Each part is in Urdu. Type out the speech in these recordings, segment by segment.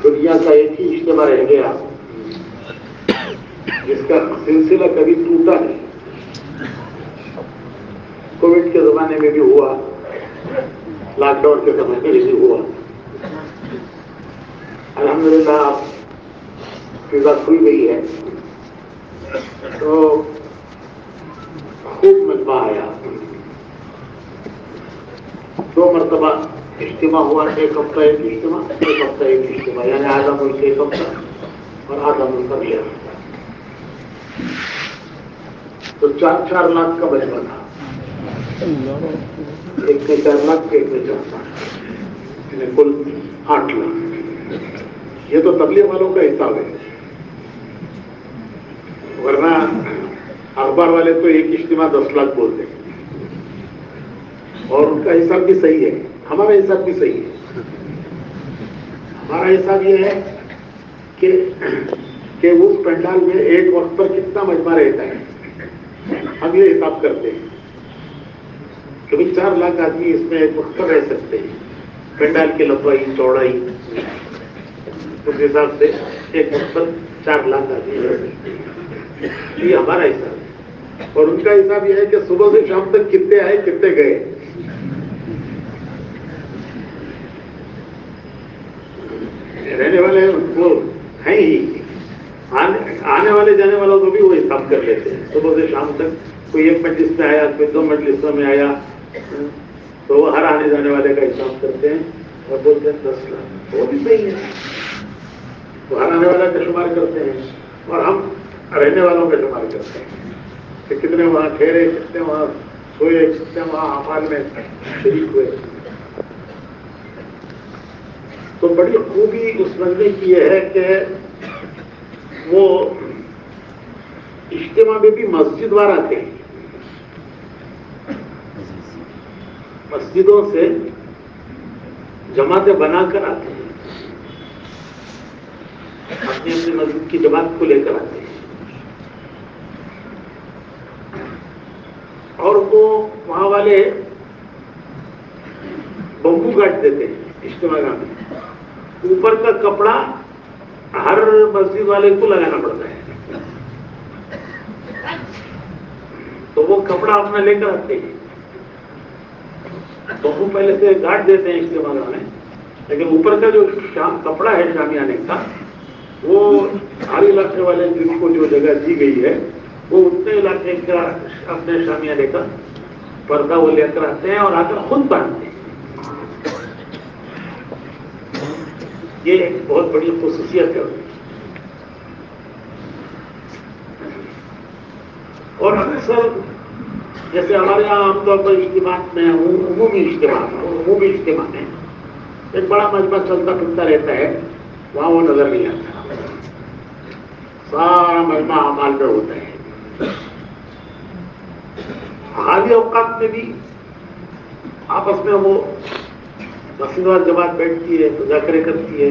دنیا کا ایک ہی اجتماع رہ گیا جس کا سلسلہ کبھی ٹوٹا نہیں. کووڈ کے زمانے میں بھی ہوا, لاک ڈاؤن کے زمانے میں بھی ہوا. الحمدللہ فضا کھل گئی ہے تو خوب مجمع آیا. 2 مرتبہ اجتماع ہوا, ایک ہفتہ ایک اجتماع, ایک ہفتہ ایک اجتماع, یعنی آدھا ملک ایک ہفتہ اور آدھا ملک اگلے ہفتہ. تو 4 لاکھ کا مجمع تھا. ایک میں 4 لاکھ, ایک میں 4 لاکھ, یعنی کل 8 لاکھ. یہ تو تبلیغ والوں کا حساب ہے, ورنہ اخبار والے تو ایک اجتماع 10 لاکھ بولتے ہیں, اور ان کا حساب بھی صحیح ہے, ہمارا حساب بھی صحیح ہے. ہمارا حساب یہ ہے کہ اس پنڈال میں ایک وقت پر کتنا مجمع رہتا ہے, ہم یہ حساب کرتے ہیں. کبھی 4 لاکھ آدمی اس میں ایک وقت پر رہ سکتے ہیں. پنڈال کی لمبائی چوڑائی اس حساب سے ایک وقت پر 4 لاکھ آدمی رہ سکتے ہیں. یہ ہمارا حساب ہے. اور ان کا حساب یہ ہے کہ صبح سے شام تک کتنے آئے کتنے گئے. رہنے والے وہ ہیں ہی, آنے والے جانے والوں کو بھی وہ حساب کر لیتے ہیں. صبح سے شام تک کوئی ایک مجلس میں آیا, کوئی 2 مجلسوں میں آیا, تو وہ ہر آنے جانے والے کا حساب کرتے ہیں اور بولتے ہیں 10 لاکھ. وہ بھی صحیح ہے, وہ ہر آنے والے کا شمار کرتے ہیں اور ہم رہنے والوں کا شمار کرتے ہیں کہ کتنے وہاں ٹھہرے, کتنے وہاں سوئے, کتنے وہاں اعمال میں شریک ہوئے. تو بڑی خوبی اس مجمع کی یہ ہے کہ وہ اجتماع میں بھی مسجد وار آتے ہیں, مسجدوں سے جماعتیں بنا کر آتے ہیں, اپنی اپنی مسجد کی جماعت کو لے کر آتے ہیں, اور وہ وہاں والے بمبو کاٹ دیتے ہیں اجتماع میں. اوپر کا کپڑا ہر مسجد والے کو لگانا پڑتا ہے, تو وہ کپڑا اپنا لے کر آتے ہیں. تو وہ پہلے سے گاٹ دیتے ہیں اجتماع میں, لیکن اوپر کا جو کپڑا ہے شامیانے کا, وہ ہر علاقے والے جن کو جو جگہ دی گئی ہے وہ اتنے علاقے کا اپنے شامیانے کا پردہ وہ لے کر آتے ہیں اور آ کر خود باندھتے ہیں. یہ ایک بہت بڑی خصوصیت ہے. اور اکثر جیسے ہمارے یہاں عام طور پر اجتماع میں عمومی اجتماع میں ایک بڑا مجمع چلتا پھرتا رہتا ہے, وہاں وہ نظر نہیں آتا. سارا مجمع اعمال میں ہوتا ہے. حالی اوقات میں بھی آپس میں وہ مسجد وال جماعت بیٹھتی ہے, مذاکرے کرتی ہے,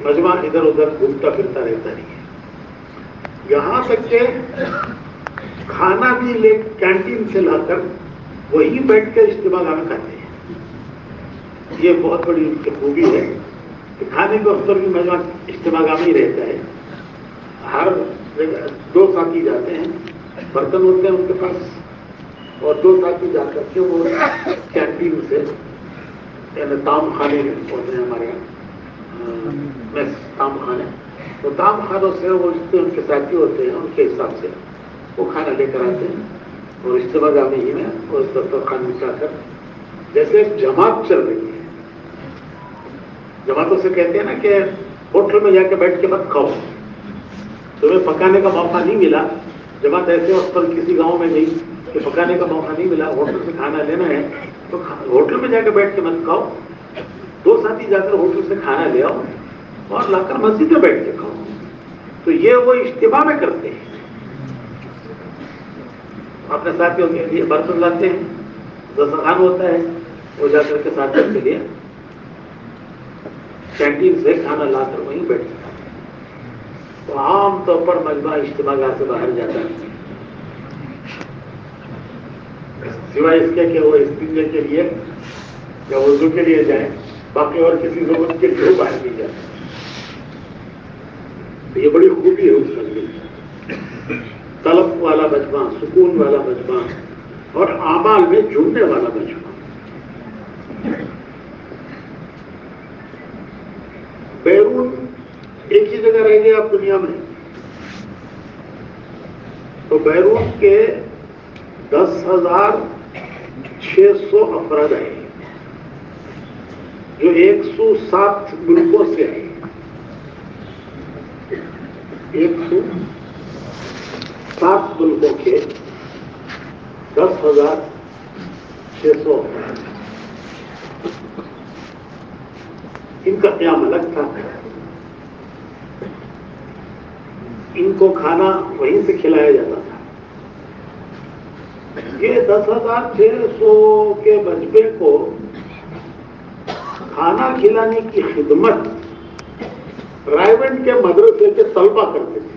مجمع ادھر ادھر گھومتا پھرتا رہتا نہیں ہے. یہاں تک کہ کھانا بھی لے کینٹین سے لا کر وہی بیٹھ کے اجتماع میں کھاتے ہیں. یہ بہت بڑی ان کی خوبی ہے کہ کھانے کے وقت بھی مجمع اجتماع میں ہی رہتا ہے. ہر جگہ 2 ساتھی جاتے ہیں, برتن ہوتے ہیں ان کے پاس, اور 2 ساتھی جا کر کے وہ کینٹین سے, یعنی تام خانے میں ہوتے ہیں ہمارے یہاں میس تام خانے, تو تام خانوں سے وہ ان کے ساتھی ہوتے ہیں, ان کے حساب سے وہ کھانا لے کر آتے ہیں اور اجتماع میں ہی میں اور دسترخوان بچھا کر جیسے ایک جماعت چل رہی ہے. جماعتوں سے کہتے ہیں نا کہ ہوٹل میں جا کے بیٹھ کے مت کھاؤ, تمہیں پکانے کا موقع نہیں ملا. جماعت ایسے وقت پر کسی گاؤں میں گئی کہ پکانے کا موقع نہیں ملا, ہوٹل سے کھانا لینا ہے تو ہوٹل میں جا کے بیٹھ کے مت کھاؤ, 2 ساتھی جا کر ہوٹل سے کھانا لے آؤ اور لا کر مسجد میں بیٹھ کے کھاؤ. تو یہ وہ اجتماع میں کرتے ہیں. اپنے ساتھیوں کے لیے برتن لاتے ہیں, دسترخوان ہوتا ہے, وہ جا کر کے ساتھیوں کے لیے کینٹین سے کھانا لا کر وہیں بیٹھتے ہیں. تو عام طور پر مجمع اجتماع گاہ سے باہر جاتا ہے. سوائے اس کے کہ وہ استنجے کے لیے یا وضو کے لیے جائیں، باقی اور کسی ضرورت کے لیے باہر نہیں جاتے. یہ بڑی خوبی ہے اس کا، طلب والا مجمع، سکون والا مجمع اور اعمال میں جڑنے والا مجمع. بیرون ایک ہی جگہ رہیں گے آپ دنیا میں تو بیرون کے 10,600 افراد آئے جو 107 ملکوں سے آئے. 107 ملکوں کے 10,600 افراد. ان کا قیام الگ تھا. ان کو کھانا وہیں سے کھلایا جاتا تھا. یہ 10,600 کے مجمع کو کھانا کھلانے کی خدمت رائے کے مدرسے کے طلبہ کرتے تھے.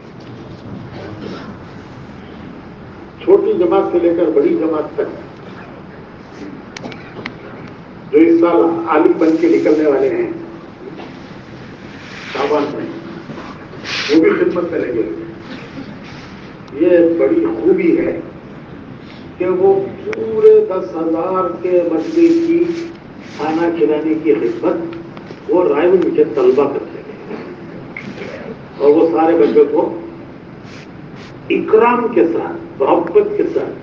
چھوٹی جماعت سے لے کر بڑی جماعت تک جو اس سال عالم بن کے نکلنے والے ہیں شعبان میں، وہ بھی خدمت میں لگے. یہ بڑی خوبی ہے کہ وہ پورے 10,000 کے مجمع کی کھانا کھلانے کی خدمت وہ رائے کے طلبہ کرتے ہیں اور وہ سارے بچوں کو اکرام کے ساتھ، محبت کے ساتھ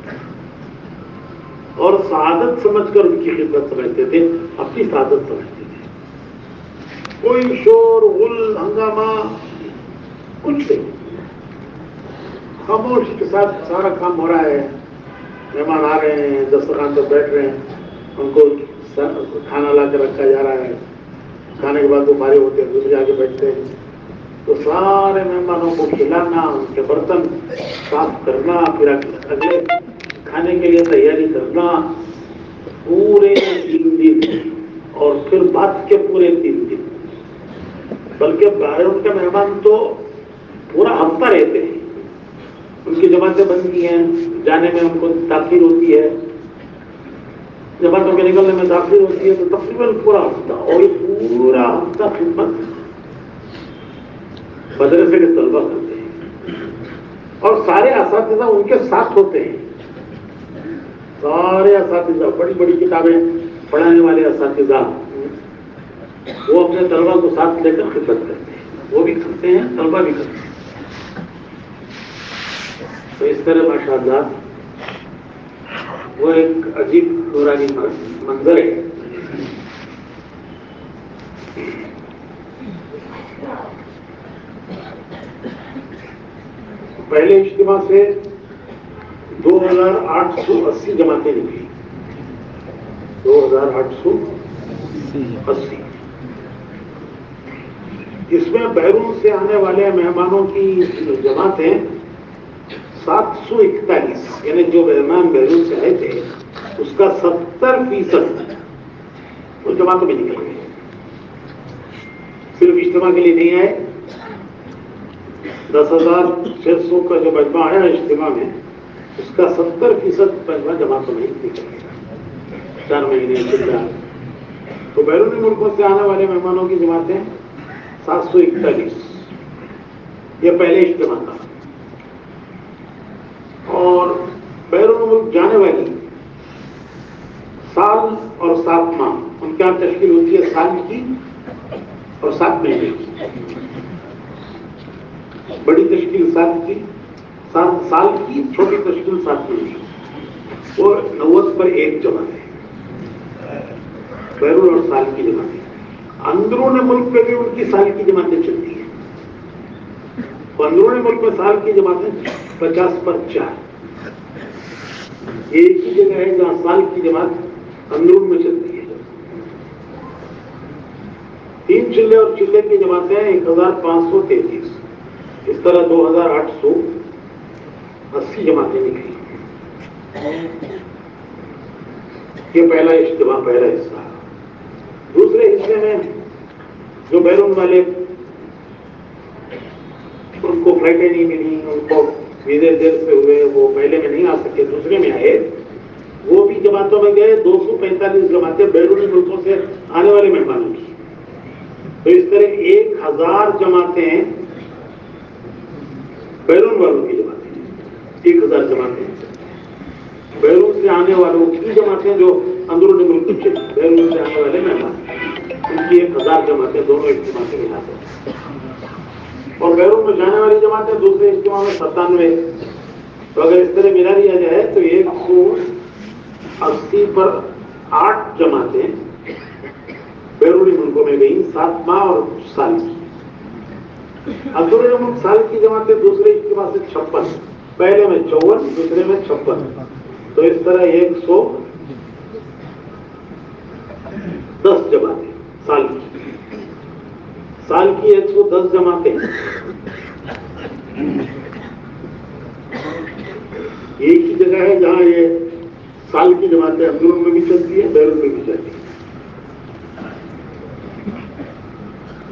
اور سعادت سمجھ کر ان کی خدمت سمجھتے تھے، اپنی سعادت سمجھتے تھے. کوئی شور غل ہنگامہ کچھ نہیں، خاموشی کے ساتھ سارا کام ہو رہا ہے. مہمان آ رہے ہیں، دسترخوان پہ بیٹھ رہے ہیں، ان کو کھانا لا کے رکھا جا رہا ہے. کھانے کے بعد وہ فارغ ہوتے ہیں، دوسرے جا کے بیٹھتے ہیں تو سارے مہمانوں کو کھلانا، ان کے برتن صاف کرنا، پھر اگلے کھانے کے لیے تیاری کرنا پورے 3 دن اور پھر بعد کے پورے 3 دن. بلکہ ان کے مہمان تو پورا ہفتہ رہتے ہیں. ان کی جماعتیں بنتی ہیں، جانے میں ان کو تاخیر ہوتی ہے، جماعتوں کے نکلنے میں تاخیر ہوتی ہے، تو تقریباً پورا ہفتہ اور یہ پورا ہفتہ خدمت مدرسے کے طلبہ کرتے ہیں. اور سارے اساتذہ ان کے ساتھ ہوتے ہیں. سارے اساتذہ، بڑی بڑی کتابیں پڑھانے والے اساتذہ، وہ اپنے طلبہ کو ساتھ لے کر خدمت کرتے ہیں. وہ بھی کرتے ہیں، طلبہ بھی کرتے ہیں. تو اس طرح ماشاءاللہ وہ ایک عجیب نورانی منظر ہے. پہلے اجتماع سے 2,880 جماعتیں نکلی. 2,880. اس میں بیرون سے آنے والے مہمانوں کی جماعتیں 741، یعنی جو مہمان بیرون سے آئے تھے اس کا 70% اس جماعتوں میں نکل گئے. صرف اجتماع کے لیے نہیں آئے. 10,600 کا جو مجمع آیا اجتماع میں اس کا 70% مجمع جماعتوں میں نکل گیا. 4 مہینے چلا. تو بیرونی ملکوں سے آنے والے مہمانوں کی جماعتیں 741. یہ پہلے اجتماع تھا. اور بیرون ملک جانے والی سال اور 7 ماہ، ان کی تشکیل ہوتی ہے سال کی اور 7 مہینے کی. بڑی تشکیل 7 سال کی، چھوٹی تشکیل 7 مہینے کی. وہ 90 پر 1 جماعت ہے، بیرون اور سال کی جماعتیں. اندرون ملک میں بھی ان کی سال کی جماعتیں چلتی ہیں. اندرون ملک میں سال کی جماعتیں 50 پر 4. ایک ہی جگہ ہے جہاں سال کی جماعت اندرون میں چلتی ہے. 3 چلے اور چلے کی جماعتیں 1,533. اس طرح 2,880 جماعتیں نکلی. یہ پہلا اجتماع، پہلا حصہ. دوسرے حصے میں جو بیرون والے ان کو فلائٹیں نہیں ملی، ان کو ویزے دیر سے ہوئے، وہ پہلے میں نہیں آ سکے، دوسرے میں آئے، وہ جماعتوں میں گئے 245 جماعتیں بیرونی ملکوں سے آنے والے مہمانوں کی. تو اس طرح 1000 جماعتیں بیرون والوں کی جماعتیں، 1000 جماعتیں بیرون سے آنے والوں کی جماعتیں، جو اندرونی ملک سے بیرون سے آنے والے مہمان ان کی 1000 جماعتیں دونوں اجتماع سے ملا دیں. اور بیرون میں جانے والی جماعتیں دوسرے اجتماع میں 97. تو اگر اس طرح ملا دیا جائے تو 180 پر 8 جماعتیں بیرونی ملکوں میں گئی 7 ماہ اور سال کی. اندرونی ملک سال کی جماعتیں دوسرے اجتماع سے 56، پہلے میں 54، دوسرے میں 56. تو اس طرح 110 جماعتیں سال کی 110 جماعتیں. ایک ہی جگہ ہے جہاں یہ سال کی جماعتیں اندرون میں بھی چلتی ہیں، بیرون میں بھی چلتی ہیں.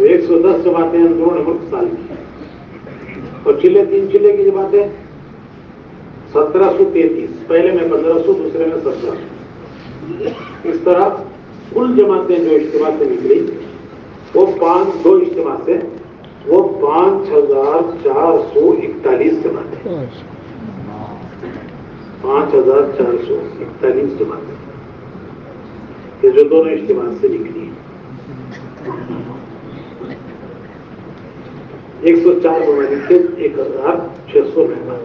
110 جماعتیں اندرون ملک سال کی. اور چلے 3 چلے کی جماعتیں 1733، پہلے میں 1500، دوسرے میں 1700. اس طرح کل جماعتیں جو اجتماع سے نکلی وہ 2 اجتماع سے وہ 5441 جماعتیں. 5441 جماعتیں یہ جو دونوں اجتماع سے نکلی. 104 ممالک سے 1600 مہمان.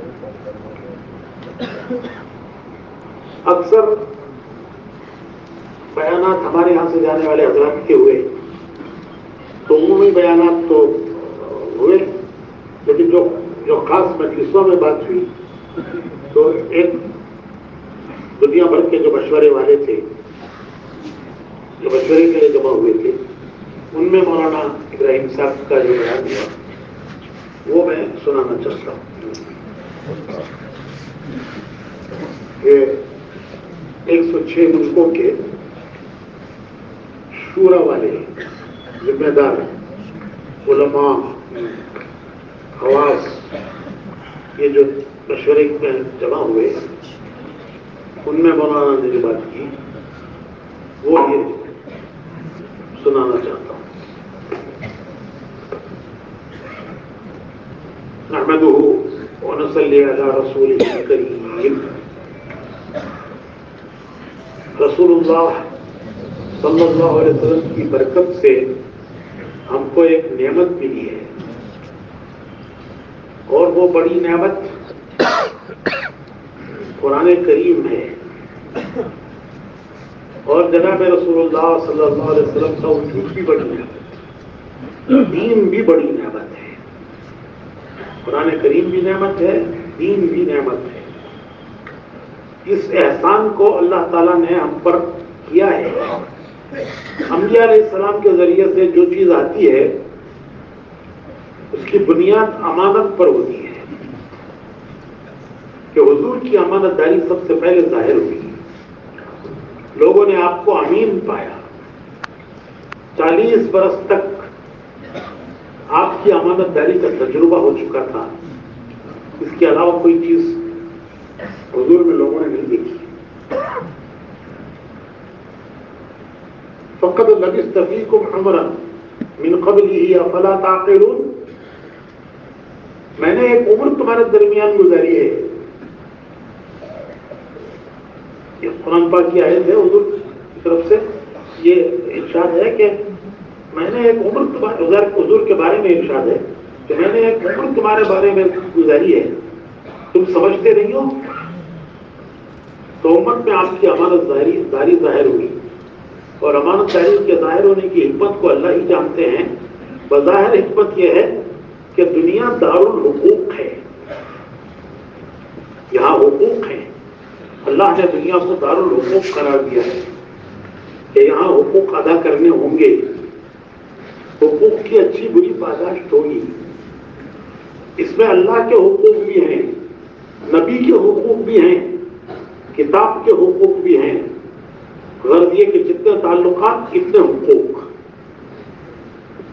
اکثر بیانات ہمارے یہاں سے جانے والے حضرات کے ہوئے تو عمومی بیانات تو ہوئے، لیکن جو خاص مجلسوں میں بات ہوئی تو ایک دنیا بھر کے جو مشورے والے تھے، جو مشورے کے لیے جمع ہوئے تھے، ان میں مولانا ابراہیم صاحب کا جو بیان ہوا وہ میں سنانا چاہتا ہوں کہ 106 ملکوں کے شورا والے ذمہ دار علماء خواص یہ جو مشورے میں جمع ہوئے ان میں مولانا نے جو بات کی وہ یہ سنانا چاہتا ہوں. نحمده ونصلي على رسوله الكريم. رسول اللہ صلی اللہ علیہ وسلم کی برکت سے ہم کو ایک نعمت ملی ہے، اور وہ بڑی نعمت قرآن کریم ہے. اور جناب رسول اللہ صلی اللہ علیہ وسلم کا وجود بھی بڑی نعمت، دین بھی بڑی نعمت ہے. قرآن کریم بھی نعمت ہے، دین بھی نعمت ہے. اس احسان کو اللہ تعالیٰ نے ہم پر کیا ہے. انبیاء علیہ السلام کے ذریعے سے جو چیز آتی ہے اس کی بنیاد امانت پر ہوتی ہے کہ حضور کی امانت داری سب سے پہلے ظاہر ہوئی. لوگوں نے آپ کو امین پایا. 40 برس تک آپ کی امانت داری کا تجربہ ہو چکا تھا. اس کے علاوہ کوئی چیز حضور میں لوگوں نے نہیں دیکھی. فقد لبثت فیکم عمرا من قبلہ افلا تعقلون. میں نے ایک عمر تمہارے درمیان گزاری ہے. یہ قرآن پاک کی آیت ہے حضور کی طرف سے. یہ ارشاد ہے کہ میں نے ایک عمر تمہارے حضور کے بارے میں ارشاد ہے کہ میں نے ایک عمر تمہارے بارے میں گزاری ہے، تم سمجھتے نہیں ہو. تو امت میں آپ کی امانت داری ظاہر ہوئی، اور امانت داری کے ظاہر ہونے کی حکمت کو اللہ ہی جانتے ہیں. بظاہر حکمت یہ ہے کہ دنیا دارالحقوق ہے، یہاں حقوق ہیں. اللہ نے دنیا کو دارالحقوق قرار دیا ہے کہ یہاں حقوق ادا کرنے ہوں گے. حقوق کی اچھی بری پاداش ہوگی. اس میں اللہ کے حقوق بھی ہیں، نبی کے حقوق بھی ہیں، کتاب کے حقوق بھی ہیں. غرض یہ کہ جتنے تعلقات اتنے حقوق.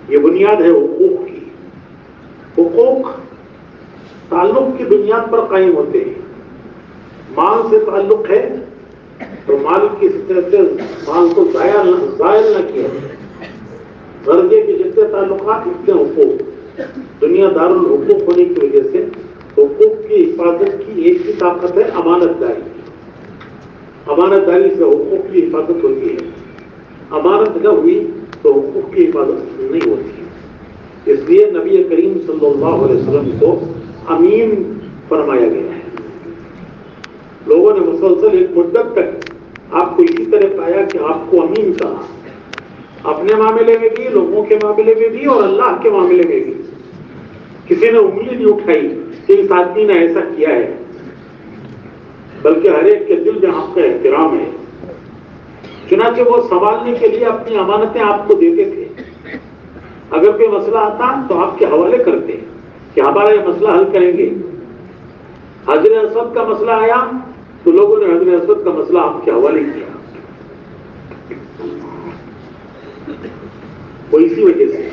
یہ بنیاد ہے حقوق کی. حقوق تعلق کی بنیاد پر قائم ہوتے ہیں. مال سے تعلق ہے تو مال کی طرح سے مال کو ضائع نہ کیا جائے. درجے کے جتنے تعلقات اتنے حقوق. دنیا دار الحقوق ہونے کی وجہ سے حقوق کی حفاظت کی ایک ہی طاقت ہے امانت داری. امانت داری سے حقوق کی حفاظت ہوتی ہے. امانت نہ ہوئی تو حقوق کی حفاظت نہیں ہوتی. اس لیے نبی کریم صلی اللہ علیہ وسلم کو امین فرمایا گیا ہے. لوگوں نے مسلسل ایک مدت تک آپ کو اسی طرح پایا کہ آپ کو امین کہا. اپنے معاملے میں بھی, لوگوں کے معاملے میں بھی, اور اللہ کے معاملے میں بھی. کسی نے انگلی نہیں اٹھائی کہ اس آدمی نے ایسا کیا ہے, بلکہ ہر ایک کے دل میں آپ کا احترام ہے. چنانچہ وہ سنبھالنے کے لیے اپنی امانتیں آپ کو دیتے تھے. اگر کوئی مسئلہ آتا تو آپ کے حوالے کرتے کہ ہمارا یہ مسئلہ حل کریں گے. حجر اسود کا مسئلہ آیا تو لوگوں نے حجر اسود کا مسئلہ آپ کے حوالے کیا. وہ اسی وجہ سے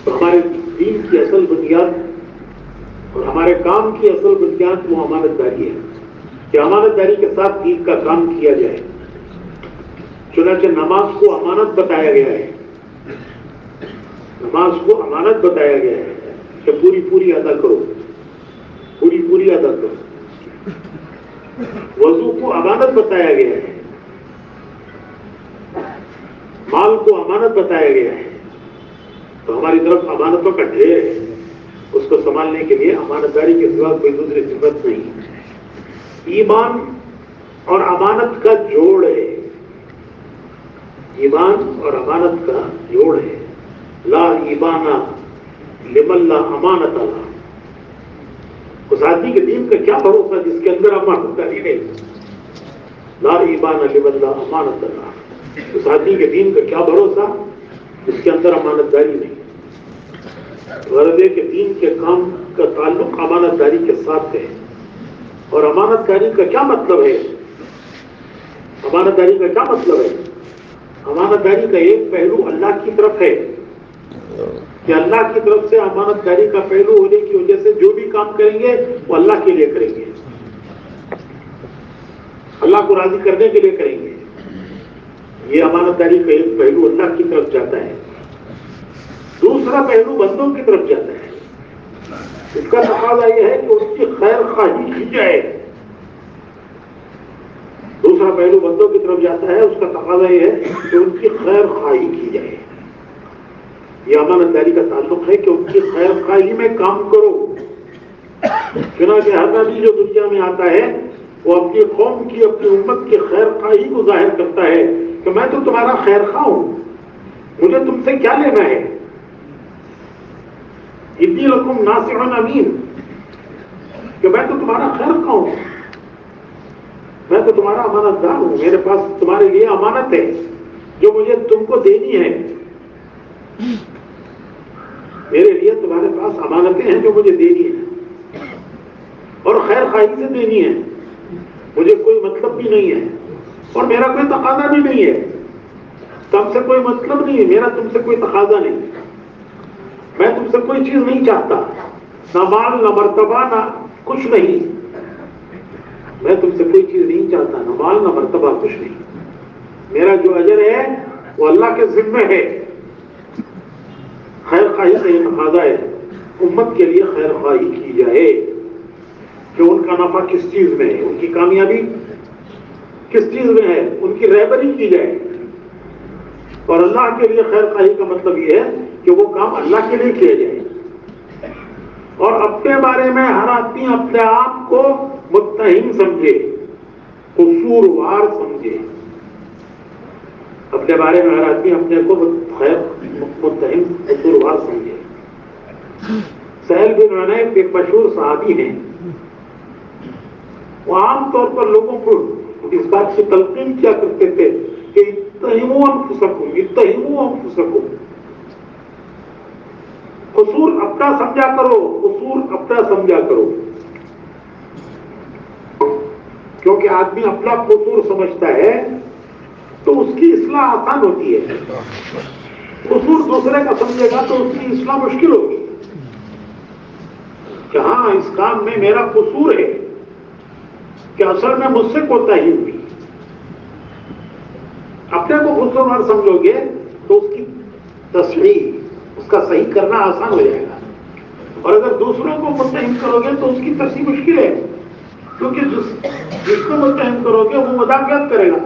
تو ہمارے دین کی اصل بنیاد اور ہمارے کام کی اصل بنیاد وہ امانت داری ہے کہ امانت داری کے ساتھ دین کا کام کیا جائے. چنانچہ نماز کو امانت بتایا گیا ہے. نماز کو امانت بتایا گیا ہے کہ پوری پوری ادا کرو, پوری پوری ادا کرو. وضو کو امانت بتایا گیا ہے. مال کو امانت بتایا گیا ہے. تو ہماری طرف امانتوں کا ڈھیر ہے. اس کو سنبھالنے کے لیے امانت داری کے سوا کوئی دوسری صفت نہیں. ایمان اور امانت کا جوڑ ہے. ایمان اور امانت کا جوڑ ہے. لا ایمان لمن لا امانت اللہ. اس آدمی کے دین کا کیا بھروسہ جس کے اندر امانت داری نہیں. لا ایمان لمن لا امانت اللہ. اس آدمی کے دین کا کیا بھروسہ جس کے اندر امانت داری نہیں. غرض ہے کہ دین کے کام کا تعلق امانت داری کے ساتھ ہے. اور امانت داری کا کیا مطلب ہے؟ امانت داری کا کیا مطلب ہے؟ امانت داری کا ایک پہلو اللہ کی طرف ہے کہ اللہ کی طرف سے امانت داری کا پہلو ہونے کی وجہ سے جو بھی کام کریں گے وہ اللہ کے لیے کریں گے, اللہ کو راضی کرنے کے لیے کریں گے. یہ امانت داری کا ایک پہلو اللہ کی طرف جاتا ہے. دوسرا پہلو بندوں کی طرف جاتا ہے. اس کا تقاضا یہ ہے کہ اس کی خیر خواہی کی جائے. دوسرا پہلو بندوں کی طرف جاتا ہے, اس کا تقاضا یہ ہے کہ ان کی خیر خواہی کی جائے. یہ امانت داری کا تعلق ہے کہ ان کی خیر خواہی میں کام کرو. چنانچہ ہر نبی جو دنیا میں آتا ہے وہ اپنی قوم کی, اپنی امت کی خیر خواہی کو ظاہر کرتا ہے کہ میں تو تمہارا خیر خواہ ہوں, مجھے تم سے کیا لینا ہے. انی لکم ناصح امین, کہ میں تو تمہارا خیر خواہ ہوں, میں تو تمہارا امانت دار ہوں. میرے پاس تمہارے لیے امانت ہے جو مجھے تم کو دینی ہے. میرے لیے تمہارے پاس امانتیں ہیں جو مجھے دینی ہیں اور خیر خواہی سے دینی ہے. مجھے کوئی مطلب بھی نہیں ہے اور میرا کوئی تقاضا بھی نہیں ہے. تم سے کوئی مطلب نہیں ہے, میرا تم سے کوئی تقاضا نہیں. میں تم سے کوئی چیز نہیں چاہتا, نہ مال نہ مرتبہ نہ کچھ نہیں. میں تم سے کوئی چیز نہیں چاہتا, نہ مال نہ مرتبہ کچھ نہیں. میرا جو اجر ہے وہ اللہ کے ذمہ ہے. خیر خواہی کا یہ تقاضا ہے امت کے لیے خیر خواہی کی جائے کہ ان کا نفع کس چیز میں ہے, ان کی کامیابی کس چیز میں ہے, ان کی رہبری کی جائے. اور اللہ کے لیے خیر خواہی کا مطلب یہ ہے کہ وہ کام اللہ کے لیے کیا جائے. اور اپنے بارے میں ہر آدمی اپنے آپ کو متہم سمجھے, قصوروار سمجھے. اپنے بارے میں ہر آدمی اپنے کو متہم قصوروار سمجھے. سہیل بن حنیف ایک مشہور صحابی ہیں. وہ عام طور پر لوگوں کو اس بات کی تلقین کیا کرتے تھے کہ اتہموا انفسکم, اتہموا انفسکم. قصور اپنا سمجھا کرو, قصور اپنا سمجھا کرو. کیونکہ آدمی اپنا قصور سمجھتا ہے تو اس کی اصلاح آسان ہوتی ہے. قصور دوسرے کا سمجھے گا تو اس کی اصلاح مشکل ہوگی کہ ہاں اس کام میں میرا قصور ہے کہ اصل میں مجھ سے کوتاہی ہوئی, دوسروں بار سمجھو گے تو اس کی تصحیح، اس کا صحیح کرنا آسان ہو جائے گا، اور اگر دوسروں کو متہم کرو گے تو اس کی تصحیح مشکل ہے، کیونکہ جس کو متہم کرو گے وہ مدافعت کرے گا۔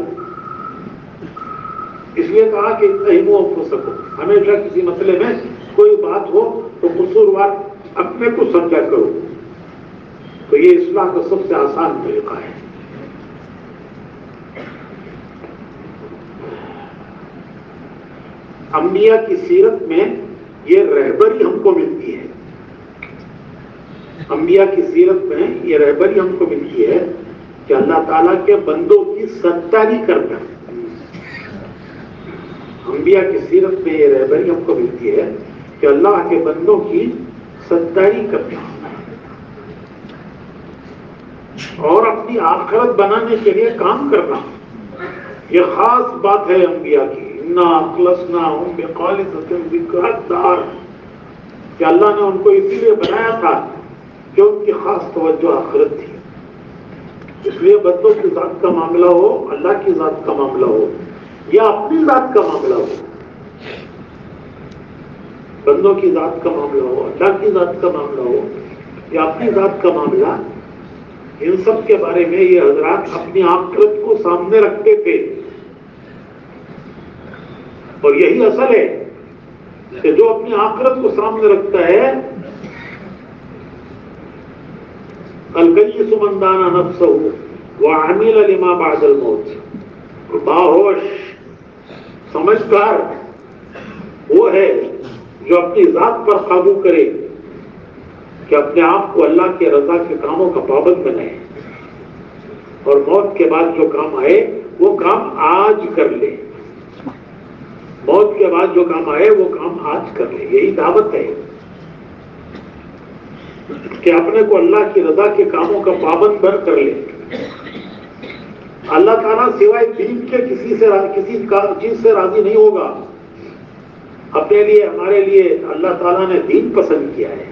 اس لیے کہا کہ اتہموا انفسکم، ہمیشہ کسی مسئلے میں کوئی بات ہو تو قصوروار اپنے کو سمجھا کرو، تو یہ اصلاح کا سب سے آسان طریقہ ہے۔ انبیاء کی سیرت میں یہ رہبری ہم کو ملتی ہے، انبیاء کی سیرت میں یہ رہبری ہم کو ملتی ہے کہ اللہ تعالیٰ کے بندوں کی ستاری کرنا۔ انبیاء کی سیرت میں یہ رہبری ہم کو ملتی ہے کہ اللہ کے بندوں کی ستاری کرنا اور اپنی آخرت بنانے کے لیے کام کرنا۔ یہ خاص بات ہے انبیاء کی، اِنَّا أَخْلَصْنَاهُمْ بِخَالِصَةٍ ذِكْرَى الدَّارِ، کہ اللہ نے ان کو اسی لیے بنایا تھا کہ ان کی خاص توجہ آخرت تھی۔ اس لیے بندوں کی ذات کا معاملہ ہو، اللہ کی ذات کا معاملہ ہو یا اپنی ذات کا معاملہ ہو، بندوں کی ذات کا معاملہ ہو، اللہ کی ذات کا معاملہ ہو یا اپنی ذات کا معاملہ، ان سب کے بارے میں یہ حضرات اپنی آخرت کو سامنے رکھتے تھے۔ اور یہی اصل ہے کہ جو اپنی آخرت کو سامنے رکھتا ہے، الکیس من دان نفسہ وعمل لما بعد الموت، باہوش سمجھدار وہ ہے جو اپنی ذات پر قابو کرے کہ اپنے آپ کو اللہ کے رضا کے کاموں کا پابند بنائے، اور موت کے بعد جو کام آئے وہ کام آج کر لے، موت کے بعد جو کام آئے وہ کام آج کر لے۔ یہی دعوت ہے کہ اپنے کو اللہ کی رضا کے کاموں کا پابند بن کر لے۔ اللہ تعالیٰ سوائے دین کے کسی چیز سے راضی نہیں ہوگا۔ اپنے لیے ہمارے لیے اللہ تعالیٰ نے دین پسند کیا ہے،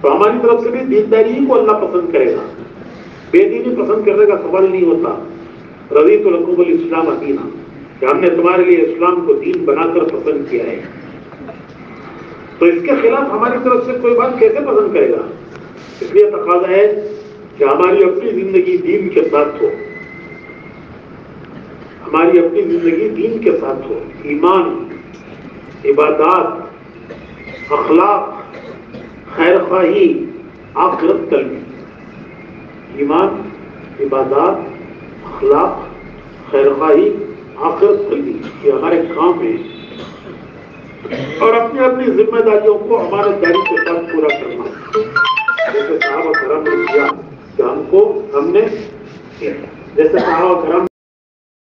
تو ہماری طرف سے بھی دینداری ہی کو اللہ پسند کرے گا، بے دینی پسند کرنے کا سوال نہیں ہوتا۔ رضیت لکم الاسلام دینا، کہ ہم نے تمہارے لیے اسلام کو دین بنا کر پسند کیا ہے، تو اس کے خلاف ہماری طرف سے کوئی بات کیسے پسند کرے گا؟ اس لیے تقاضا ہے کہ ہماری اپنی زندگی دین کے ساتھ ہو، ہماری اپنی زندگی دین کے ساتھ ہو، ایمان، عبادات، اخلاق، خیر خواہی، آخرت قلبی، ایمان، عبادات، اخلاق، خیر خواہی، آخرت قلبی، یہ ہمارے کام ہیں، اور اپنی اپنی ذمہ داریوں کو امانت داری کے ساتھ پورا کرنا، جیسے صحابہ کرام نے کیا کہ ہم نے جیسے صحابہ کرام